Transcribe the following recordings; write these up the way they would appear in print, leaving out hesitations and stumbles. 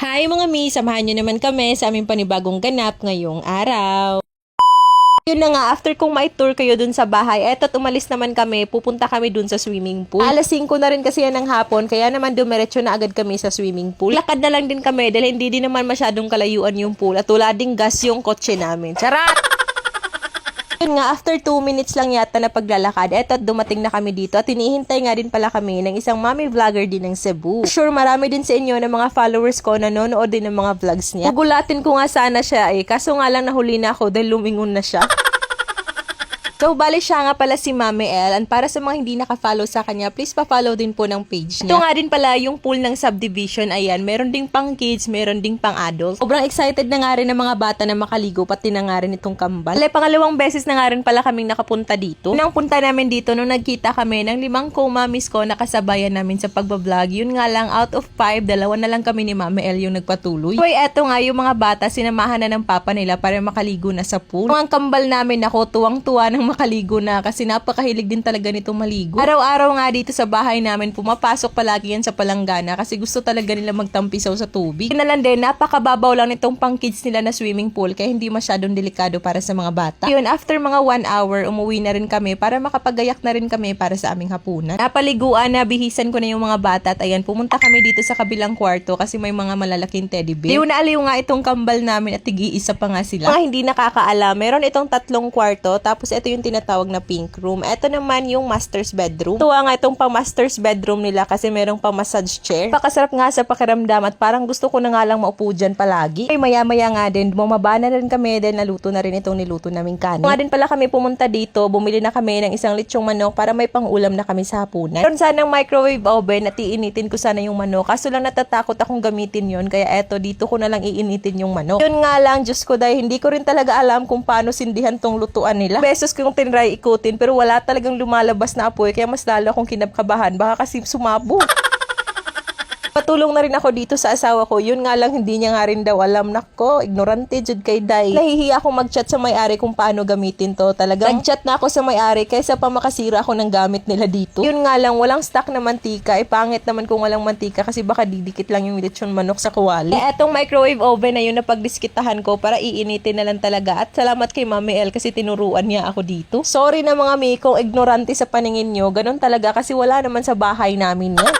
Hi mga mi, samahan nyo naman kami sa aming panibagong ganap ngayong araw. Yun na nga, after kong ma-tour kayo dun sa bahay, eto't umalis naman kami, pupunta kami dun sa swimming pool. Alas 5 na rin kasi yan ng hapon, kaya naman dumiretso na agad kami sa swimming pool. Lakad na lang din kami dahil hindi din naman masyadong kalayuan yung pool at wala ding gas yung kotse namin. Charat! Yun nga, after 2 minutes lang yata na paglalakad, eto't dumating na kami dito at hinihintay nga din pala kami ng isang mommy vlogger din ng Cebu. Sure, marami din sa inyo ng mga followers ko na nanonood din ng mga vlogs niya. Gugulatin ko nga sana siya kaso nga lang nahuli na ako dahil lumingon na siya. So, bali siya nga pala si Mami El. And para sa mga hindi naka-follow sa kanya, please pa-follow din po ng page niya. Ito nga din pala yung pool ng subdivision. Ayan, meron ding pang kids, meron ding pang adults. Sobrang excited na nga rin ng mga bata na makaligo, pati na nga rin itong kambal. Pangalawang beses na nga rin pala kaming nakapunta dito. Unang punta namin dito nung nagkita kami ng 5 co-mommies ko na kasabayan namin sa pagbablog. Yun nga lang, out of 5, 2 na lang kami ni Mami El yung nagpatuloy. So, eto nga yung mga bata, sinamahan na ng papa nila para makaligo na sa pool. Ang kambal namin ako, tuwang-tuwa ng makaligo na kasi napakahilig din talaga nitong maligo. Araw-araw nga dito sa bahay namin, pumapasok palagi yan sa palanggana kasi gusto talaga nila magtampisaw sa tubig. Yun na lang din, napakababaw lang nitong pang kids nila na swimming pool kaya hindi masyadong delikado para sa mga bata. Yun, after mga 1 hour, umuwi na rin kami para makapagayak na rin kami para sa aming hapunan. Napaliguan, nabihisan ko na yung mga bata at ayan, pumunta kami dito sa kabilang kwarto kasi may mga malalaking teddy bear. Aliw na aliw nga itong kambal namin at tig-iisa pa nga sila. Mga hindi nakakaalam, meron itong 3 kwarto tapos ito yung tinatawag na pink room. Ito naman yung master's bedroom. Tuwa nga itong pang master's bedroom nila kasi merong pang massage chair. Pakasarap nga sa pakiramdam at parang gusto ko na nga lang maupo dyan palagi. Ay maya-maya nga din, bumaba na rin kami then naluto na rin itong niluto naming kanin. Nga din pala kami pumunta dito, bumili na kami ng isang lechong manok para may pang-ulam na kami sa hapunan. Meron sanang microwave oven at iinitin ko sana yung manok. Kaso lang natatakot akong gamitin yon kaya eto dito ko na lang iinitin yung manok. Yun nga lang, Diyos ko dahil hindi ko rin talaga alam kung paano sindihan tong lutuan nila. Beses ko yung tinry ikutin pero wala talagang lumalabas na apoy kaya mas lalo akong kinakabahan baka kasi sumabo. Patulong na rin ako dito sa asawa ko. Yun nga lang hindi niya nga rin daw alam. Nako, ignorante jud kay Day. Nahihiya akong mag-chat sa may-ari kung paano gamitin to. Talagang nag-chat na ako sa may-ari kaysa pa makasira ako ng gamit nila dito. Yun nga lang, walang stock na mantika. Pangit naman kung walang mantika kasi baka didikit lang yung lechon manok sa kuwali. Etong microwave oven na yun na pagdiskitahan ko para iinitin na lang talaga. At salamat kay Mami El kasi tinuruan niya ako dito. Sorry na mga mi kung ignorante sa paningin nyo. Ganun talaga kasi wala naman sa bahay namin yan.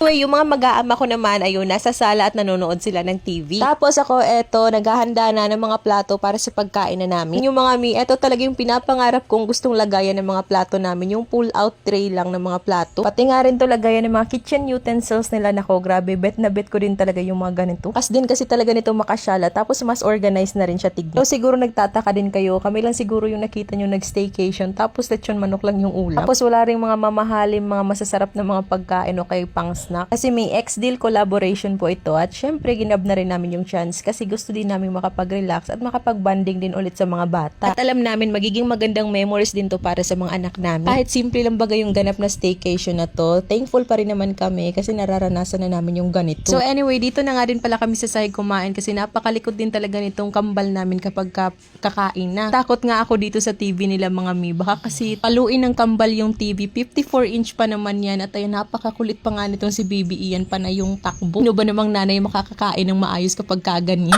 Anyway, yung mga mag-aama ko naman, ayun, nasa sala at nanonood sila ng TV. Tapos ako, eto, naghahanda na ng mga plato para sa pagkain na namin. Yung mga mi, eto talaga yung pinapangarap kong gustong lagayan ng mga plato namin. Yung pull-out tray lang ng mga plato. Pati nga rin to lagayan ng mga kitchen utensils nila. Nako, grabe, bet na bet ko din talaga yung mga ganito. Kas din kasi talaga nito makasyala. Tapos mas organized na rin siya tignan. So siguro nagtataka din kayo. Kami lang siguro yung nakita nyo nag-staycation. Tapos lechon manok lang yung ulam. Tapos wala rin mga mamahalim, mga masasarap na mga pagkain o kay pang snack. Kasi may ex-deal collaboration po ito at syempre ginab na rin namin yung chance kasi gusto din namin makapag-relax at makapag-bonding din ulit sa mga bata. At alam namin magiging magandang memories din to para sa mga anak namin. Kahit simple lang bagay yung ganap na staycation na to, thankful pa rin naman kami kasi nararanasan na namin yung ganito. So anyway, dito na nga din pala kami sa sahig kumain kasi napakalikod din talaga nitong kambal namin kapag kakain na. Takot nga ako dito sa TV nila mga mi. Baka kasi paluin ng kambal yung TV. 54-inch pa naman yan at ayun, napakakulit pa nga nitong si Baby Iyan pa na yung takbo. Ano ba namang nanay makakakain ng maayos kapag kaganyan?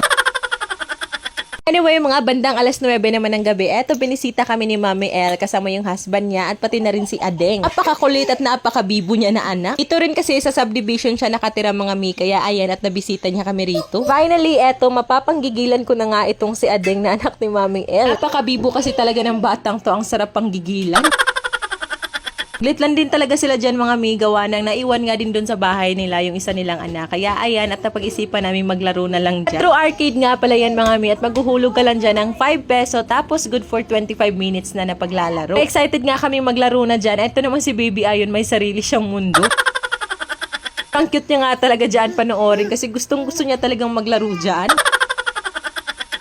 Anyway, mga bandang alas 9 naman ng gabi, eto binisita kami ni Mami El kasama yung husband niya at pati na rin si Adeng. Napakakulit at napakabibo niya na anak. Ito rin kasi sa subdivision siya nakatira mga mi, kaya ayan at nabisita niya kami rito. Finally, eto mapapanggigilan ko na nga itong si Adeng na anak ni Mami El. Napakabibo kasi talaga ng batang to, ang sarap panggigilan. Litlan din talaga sila dyan mga mi, gawa nang naiwan nga din doon sa bahay nila yung isa nilang anak. Kaya ayan at napag-isipan namin maglaro na lang dyan. True arcade nga pala yan mga mi at maghuhulog ka lang dyan ng 5 peso tapos good for 25 minutes na paglalaro. Excited nga kami maglaro na dyan. Ito naman si Baby Ayon, may sarili siyang mundo. Ang cute niya nga talaga dyan panoorin kasi gustong gusto niya talagang maglaro dyan.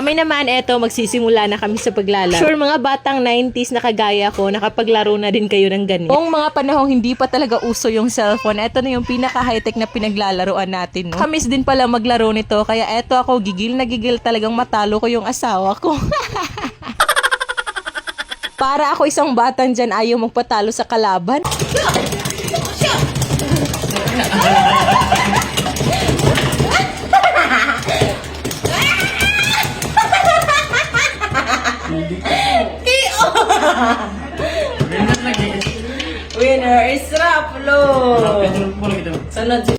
Kami naman, eto, magsisimula na kami sa paglalaro. Sure, mga batang 90s na kagaya ko, nakapaglaro na din kayo ng ganito. Kung mga panahong hindi pa talaga uso yung cellphone, eto na yung pinaka-high-tech na pinaglalaroan natin, no? Kamis din pala maglaro nito, kaya eto ako, gigil na gigil talagang matalo ko yung asawa ko. Para ako isang batang dyan, ayaw magpatalo sa kalaban. Winner lagi. Winner is Raplo. Petrol po lagi daw. Sunod si